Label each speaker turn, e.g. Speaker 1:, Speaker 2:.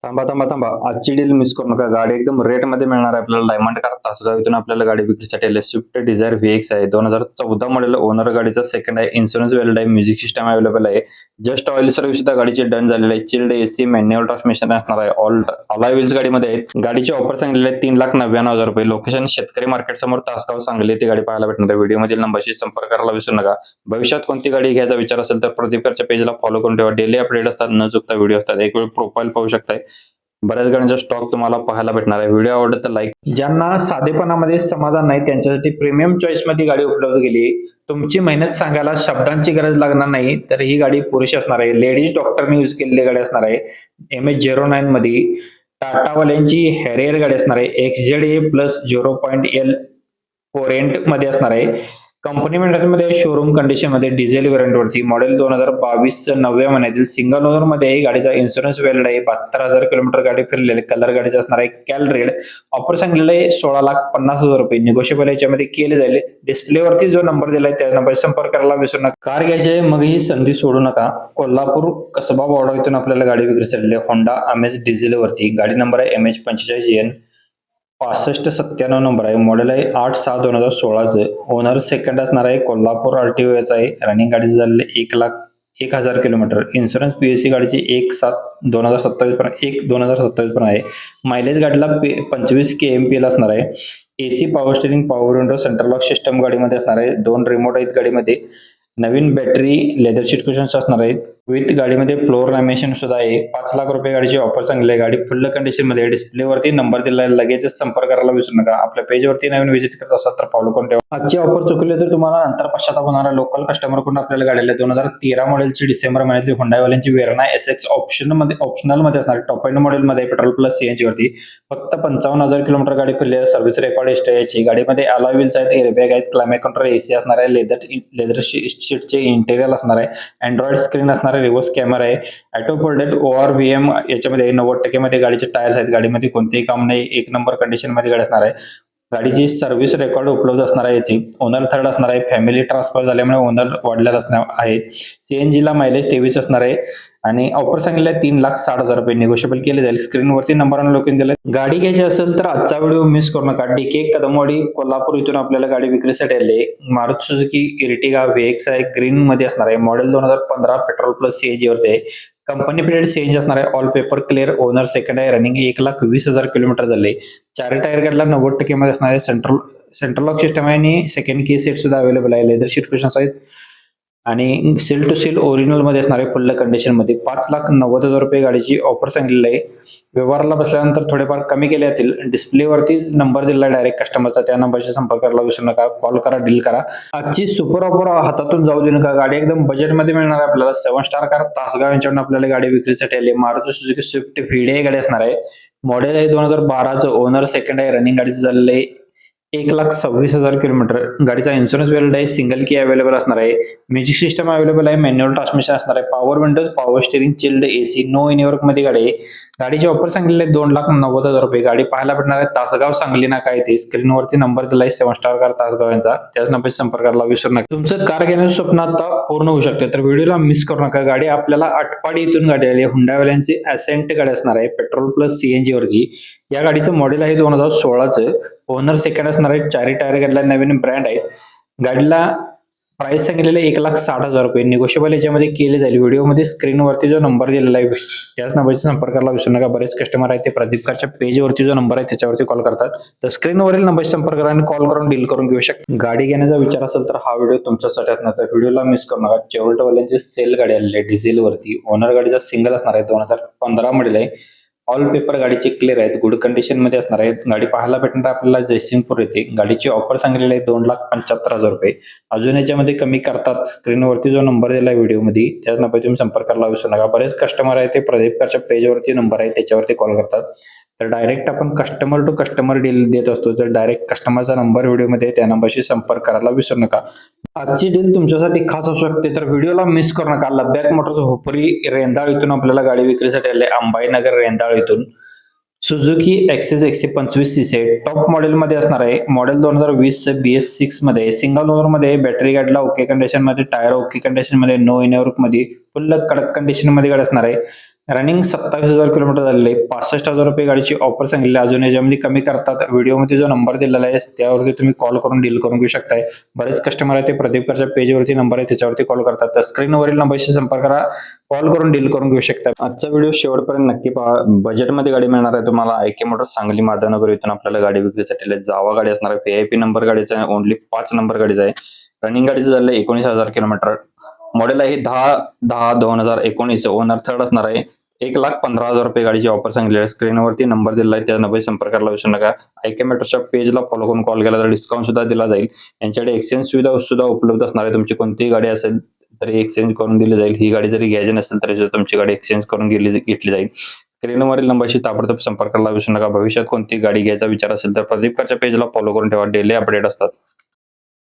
Speaker 1: थांबा, थांबा, थांबा. आजची डील मिस करू नका. गाडी एकदम रेटमध्ये मिळणार आहे आपल्याला. डायमंड कार तासगाव इथून आपल्याला गाडी विक्रीसाठी आली आहे. स्विफ्ट डिझायर व्हीएक्स आहे. 2014 मॉडेल ओनर गाडीचा सेकंड आहे. इन्शुरन्स व्हॅलिड आहे. म्युझिक सिस्टम अवेलेबल आहे. जस्ट ऑइल सर्व्हिस सुद्धा गाडीची डन झालेली आहे. चिल्ड एसी मॅन्युअल ट्रान्समिशन असणार आहे. ऑल अलॉय व्हील्स गाडीमध्ये आहेत. गाडीचे ऑफर सांगितलेले आहेत ₹3,99,000. लोकेशन शेतकरी मार्केट समोर तासगाव सांगली ती गाडी पाहायला भेटणार आहे. व्हिडिओमधील नंबरशी संपर्क करायला विसरू नका. भविष्यात कोणती गाडी घ्यायचा विचार असेल तर प्रदीपच्या पेजला फॉलो करून ठेवा. डेली अपडेट असतात, न चुकता व्हिडिओ असतात. एक वेळ प्रोफाईल पाहू शकताय. बऱ्याच गाड्यांचा स्टॉक तुम्हाला पाहायला भेटणार आहे. व्हिडिओ आवडला तर लाईक. ज्यांना साधेपणामध्ये समाधान नाही त्यांच्यासाठी प्रीमियम चॉईस मध्ये गाडी उपलब्ध केली. तुमची मेहनत सांगायला शब्दांची गरज लागणार नाही, तर ही गाडी पुरेशी असणार आहे. लेडीज डॉक्टरने यूज केलेली गाडी असणार आहे. MH09 मध्ये टाटावाल्यांची हॅरियर गाडी असणार आहे. XZA+0.L ओरेंट मध्ये असणार आहे. कंपनी मध्ये शोरूम कंडिशन मध्ये डिझेल व्हेरियंट वरती मॉडेल 2022 9व्या महिन्यातील सिंगल ओनर मध्ये गाडीचा इन्शुरन्स व्हॅलिड आहे. 72,000 किलोमीटर गाडी फिरलेली. कलर गाडीचा असणार आहे कॅल रेड. ऑफर सांगितलेलं आहे ₹16,50,000. निगोशिएबल याच्यामध्ये केले जाईल. डिस्प्ले वरती जो नंबर दिलाय त्या नंबर संपर्क करायला विसरू नका. कार घ्यायची आहे मग ही संधी सोडू नका. कोल्हापूर कसबा बॉर्डर इथून आपल्याला गाडी विक्रीसाठी होंडा अमेज डिझेल वरती. गाडी नंबर आहे MH45N 6597 नंबर आहे. मॉडेल आहे 8/6/2016 ओनर सेकंड असणार आहे. कोल्हापूर RTO याचा आहे. रनिंग गाडी झालेली 1,01,000 किलोमीटर. इन्शुरन्स PSC गाडीची 1/7/2027 पर्यंत आहे. मायलेज गाडीला 25 kmpl असणार आहे. AC power steering power window central lock system गाडीमध्ये असणार आहे. 2 रिमोट आहेत गाडीमध्ये. नवीन बॅटरी लेदर सीट कुशन्स असणार आहेत. विथ गाडीमध्ये फ्लोर लॅमिनेशन सुद्धा आहे. ₹5,00,000 गाडीची ऑफर सांगली आहे. गाडी फुल कंडिशन मध्ये. डिस्प्ले वरती नंबर दिलाय. लगेच संपर्क करायला विसरू नका. आपल्या पेज वरती नवीन व्हिजिट करत असाल तर फॉलो करून ठेवा. आजची ऑफर चुकली तर तुम्हाला नंतर पश्चाताप होणार आहे. लोकल कस्टमर कडून आपल्याला गाडी आली 2013 मॉडेलची डिसेंबर महिन्यातली हुंडाईवाल्यांची वेरणा SX ऑप्शनल मध्ये असणार. टॉप एंड मॉडेल मध्ये पेट्रोल प्लस CNG वरती. फक्त 55,000 किलोमीटर गाडी फिरली आहे. सर्व्हिस रेकॉर्ड याची. गाडीमध्ये अलॉय व्हील्स आहेत, एअरबॅग आहेत, क्लायमेट कंट्रोल AC असणार आहे. लेदर शीटचे इंटेरियर असणार आहे. अँड्रॉइड स्क्रीन असणार आहे. रिव्हर्स कॅमेरा आहे. ऑटो फोल्डेड ORVM याच्यामध्ये 90% मध्ये गाडीचे टायर्स आहेत. गाडीमध्ये कोणतेही काम नाही. एक नंबर कंडिशन मध्ये गाडी असणार आहे. गाडीची सर्व्हिस रेकॉर्ड उपलब्ध असणार आहे. याची ओनर थर्ड असणार आहे. फॅमिली ट्रान्सफर झाल्यामुळे ओनर वाढलेला असणार आहे. CNG ला मायलेज 23 असणार आहे. आणि ऑफर सांगितलं ₹3,60,000. निगोशिएबल केले जाईल. स्क्रीनवरती नंबरने लोकेशन दिले. गाडी घ्यायची असेल तर आजचा व्हिडिओ मिस करू नका. DK कदमवाडी कोल्हापूर इथून आपल्याला गाडी विक्रीसाठी आली आहे. मारुती सुझुकी इर्टिगा VX आहे. ग्रीन मध्ये असणार आहे. मॉडेल 2015 पेट्रोल प्लस CNG वरती आहे. कंपनी पिरियड CNG असणार आहे. All paper clear. Owner second आहे. रनिंग 1,20,000 किलोमीटर झाले. 4 टायर गाडीला 90% मध्ये असणार आहे. सेंट्रल लॉक सिस्टम आहे आणि सेकंड की सीट सुद्धा अवेलेबल आहे. लेदर सीट कुशन्स आहेत आणि सील टू सील ओरिजिनल मध्ये असणार आहे. फुल कंडिशन मध्ये. ₹5,90,000 गाडीची ऑफर सांगितलेली आहे. व्यवहाराला बसल्यानंतर थोडेफार कमी केले जातील. डिस्प्ले वरती नंबर दिला डायरेक्ट कस्टमरचा. त्या नंबरशी संपर्क करायला विसरू नका. कॉल करा, डील करा. आजची सुपर ऑफर हातातून जाऊ देऊ नका. गाडी एकदम बजेट मध्ये मिळणार आहे आपल्याला. 7 स्टार कार तासगाव यांच्याकडून आपल्याला गाडी विक्रीसाठी आली. मारुती सुझुकी स्विफ्ट VDI गाडी असणार आहे. मॉडेल आहे 2012 ओनर सेकंड आहे. रनिंग गाडीचं झालेलं आहे 1,26,000 किलोमीटर. गाडीचा इन्शुरन्स व्हॅलिड आहे. सिंगल की अवेलेबल असणार आहे. म्युझिक सिस्टम अवेलेबल आहे. मॅन्युअल ट्रान्समिशन असणार आहे. Power windows, power steering, chilled AC, no इनवर्क मध्ये गाडी आहे. गाडीची ऑफर सांगितलेली आहे ₹2,90,000. गाडी पाहायला भेटणार आहे तासगाव सांगली ना काय ते. स्क्रीनवरती नंबर दिलाय 7 स्टार कार तासगाव यांचा. त्याच नंबरशी संपर्क करायला विसरू नका. तुमचं कार घेण्याचं स्वप्न आता पूर्ण होऊ शकते, तर व्हिडिओला मिस करू नका. गाडी आपल्याला आटपाडी इथून गाडी आली. हुंडाईवाल्यांची असेंट गाडी असणार आहे. पेट्रोल प्लस CNG वरती. या गाडीचं मॉडेल आहे 2016चं. ओनर सेकंड असणार आहे. 4 टायर गाडीला नवीन ब्रँड आहे. गाडीला प्राइस सांगितलेले ₹1,60,000. निगोशिएबल याच्यामध्ये केले जाईल. व्हिडिओमध्ये स्क्रीनवरती जो नंबर दिलेला आहे त्याच नंबरशी संपर्क करायला विसरू नका. बरेच कस्टमर आहेत ते प्रदीप कारच्या पेजवरती जो नंबर आहे त्याच्यावरती कॉल करतात. तर स्क्रीनवरील नंबरशी संपर्क करा आणि कॉल करून डील करून घेऊ शकता. गाडी घेण्याचा विचार असेल तर हा व्हिडिओ तुमच्यासाठी असणार. तर व्हिडिओला मिस करू नका. चेव्हरोलेटवाल्यांची सेल गाडी आलेली आहे डिझेल वरती. ओनर गाडीचा सिंगल असणार आहे. 2015 मॉडेल आहे. ऑल पेपर गाडीचे क्लिअर आहेत. गुड कंडिशन मध्ये असणार आहे. गाडी पाहायला भेटणार आपल्याला जयसिंगपूर येथे. गाडीची ऑफर सांगितलेली आहे ₹2,75,000. अजून याच्यामध्ये कमी करतात. स्क्रीनवरती जो नंबर दिला व्हिडिओमध्ये त्याच नंबर तुम्ही संपर्क करायला विसरू नका. बरेच कस्टमर आहे ते प्रदीप कारच्या पेजवरती नंबर आहे त्याच्यावरती कॉल करतात. तर डायरेक्ट आपण कस्टमर टू कस्टमर डील देत असतो. तर डायरेक्ट कस्टमरचा नंबर व्हिडिओमध्ये त्या नंबरशी संपर्क करायला विसरू नका. आजची डील तुमच्यासाठी खास असू शकते, तर व्हिडिओला मिस करू नका. लब्बॅक मोटर्स हुपरी रेंदाळ इथून आपल्याला गाडी विक्रीसाठी आली. अंबाईनगर रेंदाळ इथून सुझुकी ॲक्सेस 125cc आहे. टॉप मॉडेल मध्ये असणार आहे. मॉडेल 2020 BS6 मध्ये. सिंगल ओनर मध्ये. बॅटरी गाडीला ओके कंडिशन मध्ये. टायर ओके कंडिशन मध्ये. नो इनवर्क मध्ये. फुल कडक कंडिशन मध्ये गाडी असणार आहे. रनिंग 27,000 किलोमीटर झालेले आहे. 65,000 रुपये गाडीची ऑफर सांगितली आहे. अजून याच्यामध्ये कमी करतात. व्हिडिओमध्ये जो नंबर दिलेला आहे त्यावरती तुम्ही कॉल करून डील करून घेऊ शकताय. बरेच कस्टमर आहे ते प्रदीपकरच्या पेजवरती नंबर आहे त्याच्यावरती कॉल करतात. तर स्क्रीनवरील नंबरशी संपर्क करा. कॉल करून डील करून घेऊ शकता. आजचा व्हिडिओ शेवटपर्यंत नक्की पहा. बजेटमध्ये गाडी मिळणार आहे तुम्हाला. आयके मोटर्स सांगली माधवनगर इथून आपल्याला गाडी विक्रीसाठी जावा गाडी असणार आहे. VIP नंबर गाडीचा आहे. ओनली 5 नंबर गाडीचा आहे. रनिंग गाडीचं झालं 19,000 किलोमीटर. मॉडेल आहे 10/10/2019. ओनर थर्ड असणार आहे. 1,15,000 रुपये गाडीची ऑफर सांगितली आहे. स्क्रीनवरती नंबर दिला आहे त्या नंबरशी संपर्क करायला विसरू नका. आयके मोटर्सच्या पेजला फॉलो करून कॉल केला तर डिस्काउंट सुद्धा दिला जाईल. यांच्याकडे एक्सचेंज सुविधा सुद्धा उपलब्ध असणार आहे. तुमची कोणतीही गाडी असेल तरी एक्सचेंज करून दिली जाईल. ही गाडी जरी घ्यायची नसेल तरी सुद्धा तुमची गाडी एक्सचेंज करून घेतली जाईल. स्क्रीनवरील नंबरशी ताबडतोब संपर्क करायला विसरू नका. भविष्यात कोणती गाडी घ्यायचा विचार असेल तर प्रदीपकरच्या पेजला फॉलो करून ठेवा. डेली अपडेट असतात.